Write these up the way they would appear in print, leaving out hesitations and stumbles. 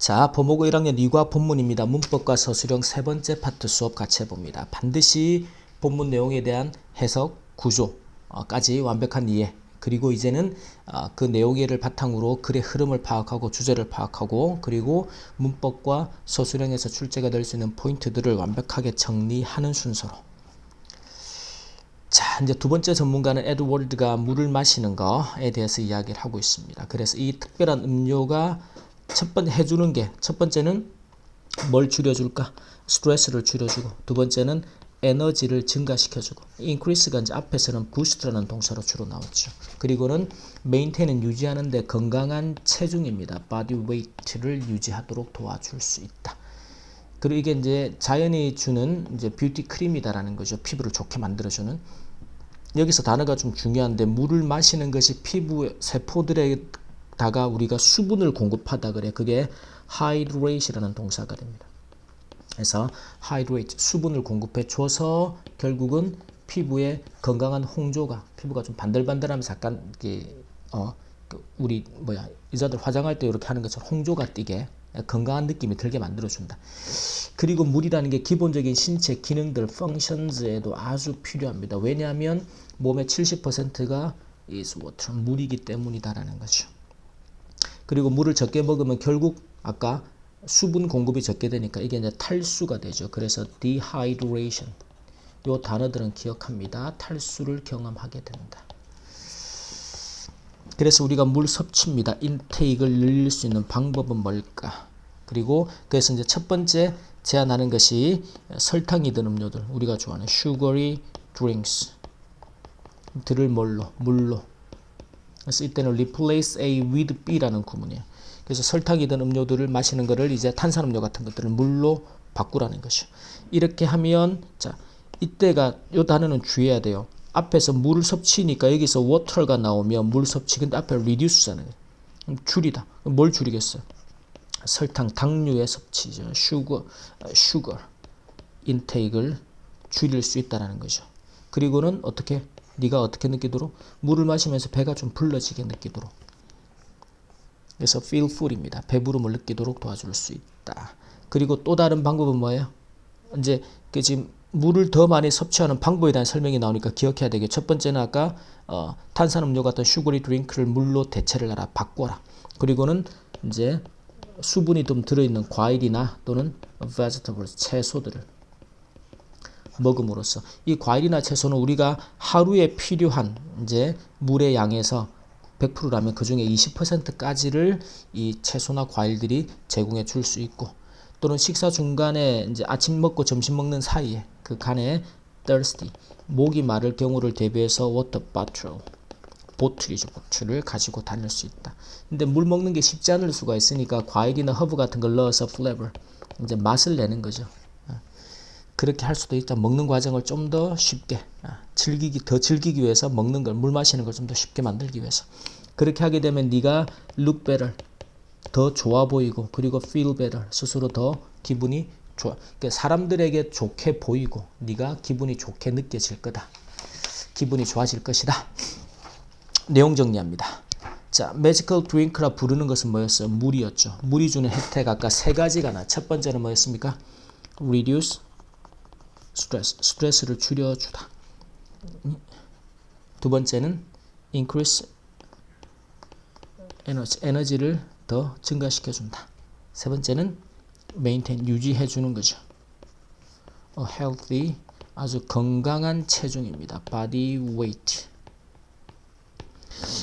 자, 보모고 1학년 2과 본문입니다. 문법과 서술형 세 번째 파트 수업 같이 해봅니다. 반드시 본문 내용에 대한 해석, 구조까지 완벽한 이해, 그리고 이제는 그 내용을 바탕으로 글의 흐름을 파악하고 주제를 파악하고 그리고 문법과 서술형에서 출제가 될 수 있는 포인트들을 완벽하게 정리하는 순서로. 자, 이제 두 번째 전문가는 에드워드가 물을 마시는 거에 대해서 이야기를 하고 있습니다. 그래서 이 특별한 음료가 해주는 게 첫 번째는 뭘 줄여줄까? 스트레스를 줄여주고, 두 번째는 에너지를 증가시켜주고, increase가 이제 앞에서는 boost라는 동사로 주로 나왔죠. 그리고는 maintain은 유지하는데 건강한 체중입니다. body weight를 유지하도록 도와줄 수 있다. 그리고 이게 이제 자연이 주는 이제 뷰티 크림이다라는 거죠. 피부를 좋게 만들어주는. 여기서 단어가 좀 중요한데, 물을 마시는 것이 피부 세포들에다가 우리가 수분을 공급하다 그래. 그게 hydrate이라는 동사가 됩니다. 그래서 hydrate, 수분을 공급해 줘서 결국은 피부에 건강한 홍조가, 피부가 좀 반들반들하면서 약간 우리 여자들 화장할 때 이렇게 하는 것처럼 홍조가 띄게 건강한 느낌이 들게 만들어준다. 그리고 물이라는 게 기본적인 신체 기능들, functions에도 아주 필요합니다. 왜냐하면 몸의 70%가 is water, 물이기 때문이다라는 거죠. 그리고 물을 적게 먹으면 결국 아까 수분 공급이 적게 되니까 이게 이제 탈수가 되죠. 그래서 dehydration, 요 단어들은 기억합니다. 탈수를 경험하게 된다. 그래서 우리가 물 섭취입니다. 인테이크를 늘릴 수 있는 방법은 뭘까? 그리고 그래서 이제 첫 번째 제안하는 것이 설탕이 든 음료들, 우리가 좋아하는 sugary drinks 들을 물로. 그래서 이때는 replace A with B라는 구문이에요. 그래서 설탕이 든 음료들을 마시는 것을 이제 탄산음료 같은 것들을 물로 바꾸라는 것이죠. 이렇게 하면, 자, 이때가 요 단어는 주의해야 돼요. 앞에서 물을 섭취니까 여기서 water가 나오면 물 섭취, 근데 앞에 reduce잖아요. 줄이다. 뭘 줄이겠어요? 설탕, 당류의 섭취죠. sugar intake를 줄일 수 있다라는 거죠. 그리고는 어떻게? 네가 어떻게 느끼도록? 물을 마시면서 배가 좀 불러지게 느끼도록. 그래서 feel full입니다. 배부름을 느끼도록 도와줄 수 있다. 그리고 또 다른 방법은 뭐예요? 이제 지금 물을 더 많이 섭취하는 방법에 대한 설명이 나오니까 기억해야 되게. 첫 번째는 아까 탄산음료 같은 슈거리 드링크를 물로 대체를 하라, 바꿔라. 그리고는 이제 수분이 좀 들어있는 과일이나 또는 vegetables, 채소들을 먹음으로써, 이 과일이나 채소는 우리가 하루에 필요한 이제 물의 양에서 100%라면 그 중에 20%까지를 이 채소나 과일들이 제공해 줄 수 있고, 또는 식사 중간에 이제 아침 먹고 점심 먹는 사이에 그 간에 thirsty, 목이 마를 경우를 대비해서 water bottle, 보틀을 가지고 다닐 수 있다. 근데 물 먹는 게 쉽지 않을 수가 있으니까 과일이나 허브 같은 걸 넣어서 flavor, 이제 맛을 내는 거죠. 그렇게 할 수도 있다. 먹는 과정을 좀 더 쉽게 즐기기 위해서, 먹는 걸, 물 마시는 걸 좀 더 쉽게 만들기 위해서. 그렇게 하게 되면 네가 look better, 더 좋아 보이고, 그리고 feel better, 스스로 더 기분이 좋아. 그러니까 사람들에게 좋게 보이고 네가 기분이 좋게 느껴질 거다. 기분이 좋아질 것이다. 내용 정리합니다. 자, 매지컬 드링크라 부르는 것은 뭐였어요? 물이었죠. 물이 주는 혜택 아까 세 가지가 첫 번째는 뭐였습니까? reduce 스트레스를 줄여주다. 두 번째는 increase 에너지를 더 증가시켜준다. 세 번째는 maintain, 유지해주는 거죠. healthy, 아주 건강한 체중입니다. body weight.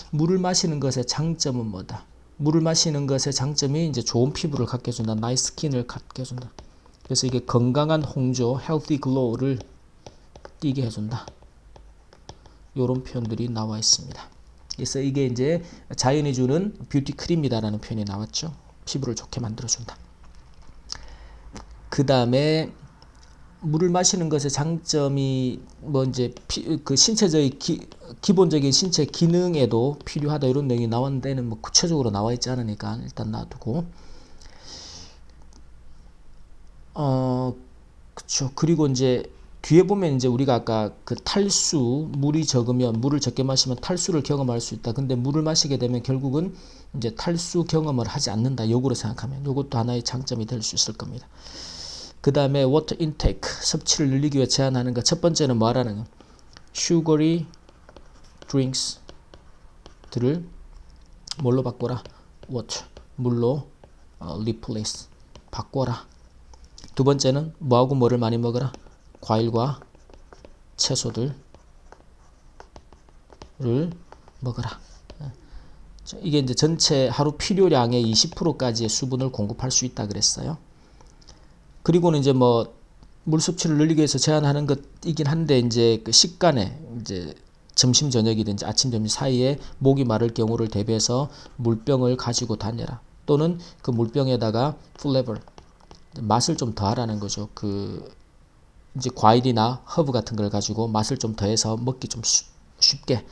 물을 마시는 것의 장점은 뭐다? 물을 마시는 것의 장점이 이제 좋은 피부를 갖게 해준다. nice skin을 갖게 해준다. 그래서 이게 건강한 홍조, healthy glow를 띄게 해준다. 이런 표현들이 나와 있습니다. 그래서 이게 이제 자연이 주는 뷰티 크림이다라는 표현이 나왔죠. 피부를 좋게 만들어준다. 그 다음에 물을 마시는 것의 장점이 이제 그 신체적인 기본적인 신체 기능에도 필요하다, 이런 내용이 나왔는데 뭐 구체적으로 나와 있지 않으니까 일단 놔두고. 그쵸. 그리고 이제 뒤에 보면 이제 우리가 아까 그 탈수, 물이 적으면, 물을 적게 마시면 탈수를 경험할 수 있다. 근데 물을 마시게 되면 결국은 이제 탈수 경험을 하지 않는다. 역으로 생각하면 이것도 하나의 장점이 될 수 있을 겁니다. 그 다음에 water intake, 섭취를 늘리기 위해 제한하는 것. 첫 번째는 뭐 하라는 거? sugary drinks들을 뭘로 바꿔라? water, 물로 replace, 바꿔라. 두 번째는 뭐하고 뭐를 많이 먹어라? 과일과 채소들을 먹어라. 이게 이제 전체 하루 필요량의 20%까지의 수분을 공급할 수 있다 그랬어요. 그리고는 이제 뭐 물 섭취를 늘리기 위해서 제한하는 것이긴 한데 이제 그 식간에 이제 점심 저녁이든지 아침 점심 사이에 목이 마를 경우를 대비해서 물병을 가지고 다녀라. 또는 그 물병에다가 flavor, 맛을 좀 더하라는 거죠. 그 이제 과일이나 허브 같은 걸 가지고 맛을 좀 더해서 먹기 좀 쉽게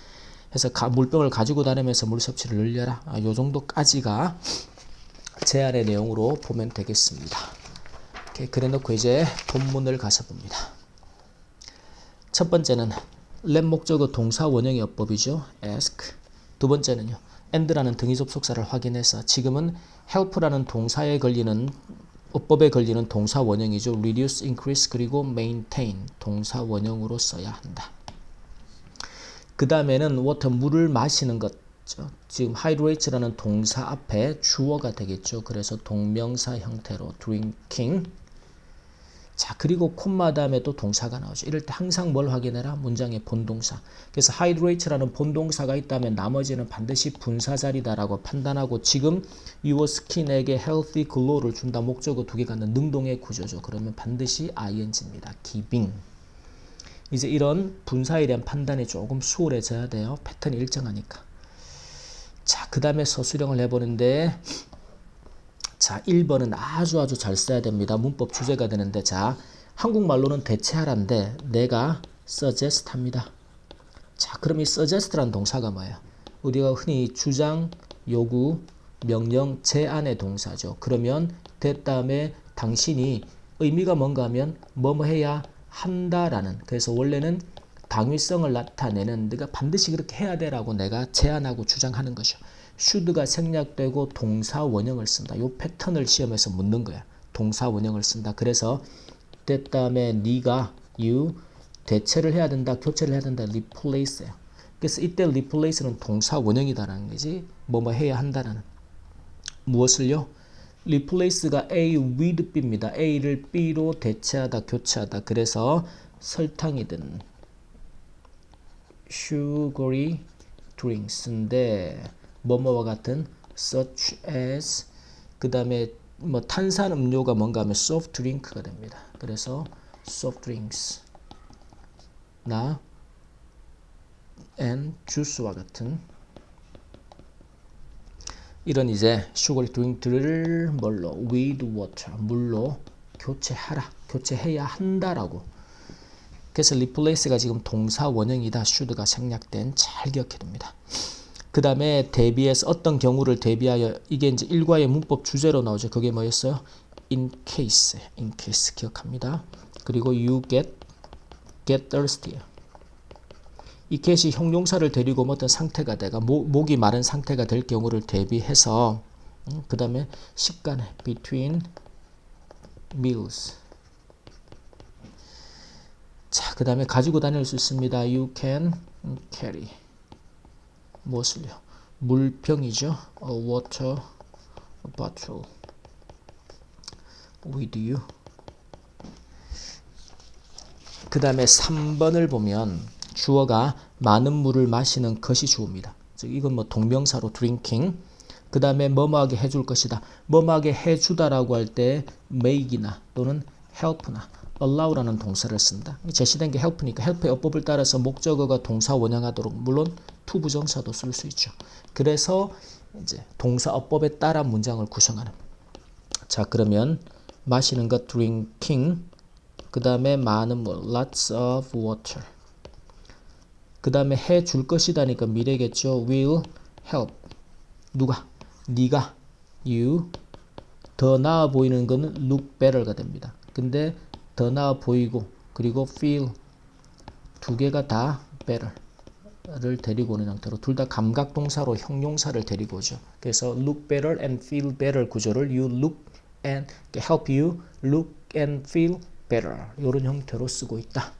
해서 물병을 가지고 다니면서 물 섭취를 늘려라. 요 정도까지가 제안의 내용으로 보면 되겠습니다. 이렇게 그래 놓고 이제 본문을 가서 봅니다. 첫 번째는 let 목적어 동사 원형의 어법이죠. ask. 두 번째는요. and라는 등위 접속사를 확인해서 지금은 help라는 동사에 걸리는 어법에 걸리는 동사 원형이죠. reduce, increase 그리고 maintain 동사 원형으로 써야 한다. 그 다음에는 water 물을 마시는 것. 지금 hydrate라는 동사 앞에 주어가 되겠죠. 그래서 동명사 형태로 drinking. 자, 그리고 콤마 다음에 또 동사가 나오죠. 이럴 때 항상 뭘 확인해라? 문장의 본동사. 그래서 hydrate라는 본동사가 있다면 나머지는 반드시 분사 자리다라고 판단하고 지금 your skin에게 healthy glow를 준다. 목적어 두 개 갖는 능동의 구조죠. 그러면 반드시 ing입니다. giving. 이제 이런 분사에 대한 판단이 조금 수월해져야 돼요. 패턴이 일정하니까. 자, 그 다음에 서술형을 해보는데 자, 1번은 아주 잘 써야 됩니다. 문법 주제가 되는데 자, 한국말로는 대체하라인데 내가 suggest 합니다. 자, 그럼 이 suggest라는 동사가 뭐예요? 우리가 흔히 주장, 요구, 명령, 제안의 동사죠. 그러면 that 다음에 당신이 의미가 뭔가 하면 뭐뭐 해야 한다라는, 그래서 원래는 당위성을 나타내는 네가 반드시 그렇게 해야 돼라고 내가 제안하고 주장하는 것이요. should가 생략되고 동사 원형을 쓴다. 이 패턴을 시험에서 묻는 거야. 동사 원형을 쓴다. 그래서 that 다음에 네가 you 대체를 해야 된다. 교체를 해야 된다. replace야. 그래서 이때 replace는 동사 원형이다라는 거지. 뭐뭐 해야 한다라는. 무엇을요? replace가 A with B입니다. A를 B로 대체하다, 교체하다. 그래서 설탕이든 sugary drinks인데 뭐뭐와 같은 such as 그 다음에 뭐 탄산 음료가 뭔가 하면 soft drink가 됩니다. 그래서 soft drinks 나 and juice와 같은 이런 이제 sugary drink들을 뭘로 with water 물로 교체하라, 교체해야 한다라고. 그래서 replace가 지금 동사 원형이다. should가 생략된, 잘 기억해야 됩니다. 그 다음에 대비해서 어떤 경우를 대비하여, 이게 이제 일과의 문법 주제로 나오죠. 그게 뭐였어요? in case 기억합니다. 그리고 you get thirsty. 이 get이 형용사를 데리고 어떤 상태가 돼가 목이 마른 상태가 될 경우를 대비해서 그 다음에 식간에 between meals. 자, 그 다음에 가지고 다닐 수 있습니다. You can carry. 무엇을요? 물병이죠. A water bottle with you. 그 다음에 3번을 보면 주어가 많은 물을 마시는 것이 주어입니다. 즉 이건 뭐 동명사로 drinking. 그 다음에 뭐뭐하게 해줄 것이다. 뭐뭐하게 해주다라고 할 때 make이나 또는 help나 allow라는 동사를 쓴다. 제시된 게 help니까 help의 어법을 따라서 목적어가 동사 원형하도록, 물론 to 부정사도 쓸 수 있죠. 그래서 이제 동사 어법에 따라 문장을 구성하는. 자, 그러면 마시는 것 drinking. 그 다음에 많은 물 lots of water. 그 다음에 해줄 것이다니까 미래겠죠. will help. 누가? 네가. you. 더 나아 보이는 거는 look better가 됩니다. 근데 더 나아 보이고 그리고 feel 두 개가 다 better를 데리고 오는 형태로 둘 다 감각 동사로 형용사를 데리고 오죠. 그래서 look better and feel better 구조를 you look and help you look and feel better 이런 형태로 쓰고 있다.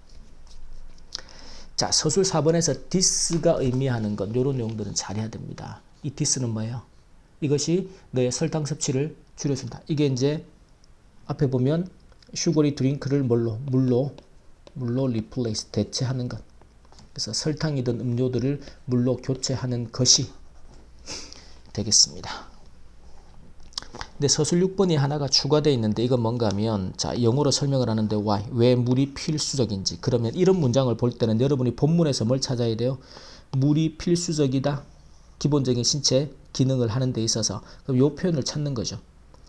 자, 서술 4번에서 this가 의미하는 것 이런 내용들은 잘해야 됩니다. 이 this는 뭐예요? 이것이 너의 설탕 섭취를 줄여준다. 이게 이제 앞에 보면 sugary drink를 물로 replace 대체하는 것. 그래서 설탕이든 음료들을 물로 교체하는 것이 되겠습니다. 근데 서술 6번이 하나가 추가되어 있는데 이건 뭔가 하면 자, 영어로 설명을 하는데 why 왜 물이 필수적인지. 그러면 이런 문장을 볼 때는 여러분이 본문에서 뭘 찾아야 돼요? 물이 필수적이다. 기본적인 신체 기능을 하는 데 있어서 그럼 이 표현을 찾는 거죠.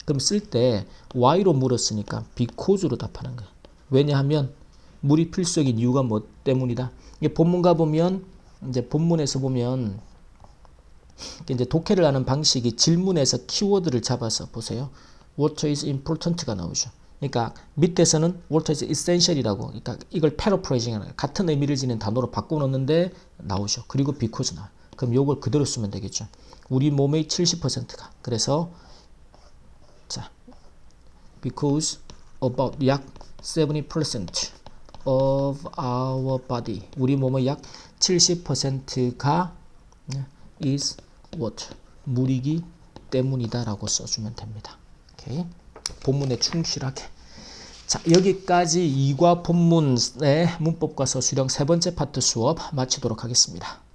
그럼 쓸 때 why로 물었으니까 because로 답하는 거예요. 왜냐하면 물이 필수적인 이유가 뭐 때문이다. 이게 본문 가보면 이제 본문에서 보면 이제 독해를 하는 방식이 질문에서 키워드를 잡아서 보세요. Water is important가 나오죠. 그러니까 밑에서는 Water is essential이라고, 그러니까 이걸 paraphrasing하는 같은 의미를 지닌 단어로 바꿔놓는데 나오죠. 그리고 because 나와요. 그럼 요걸 그대로 쓰면 되겠죠. 우리 몸의 70%가 그래서 자 because about 약 70% of our body 우리 몸의 약 70%가 is water 물이기 때문이다 라고 써주면 됩니다. 오케이. 본문에 충실하게. 자, 여기까지 2과 본문의 문법과 서술형 세 번째 파트 수업 마치도록 하겠습니다.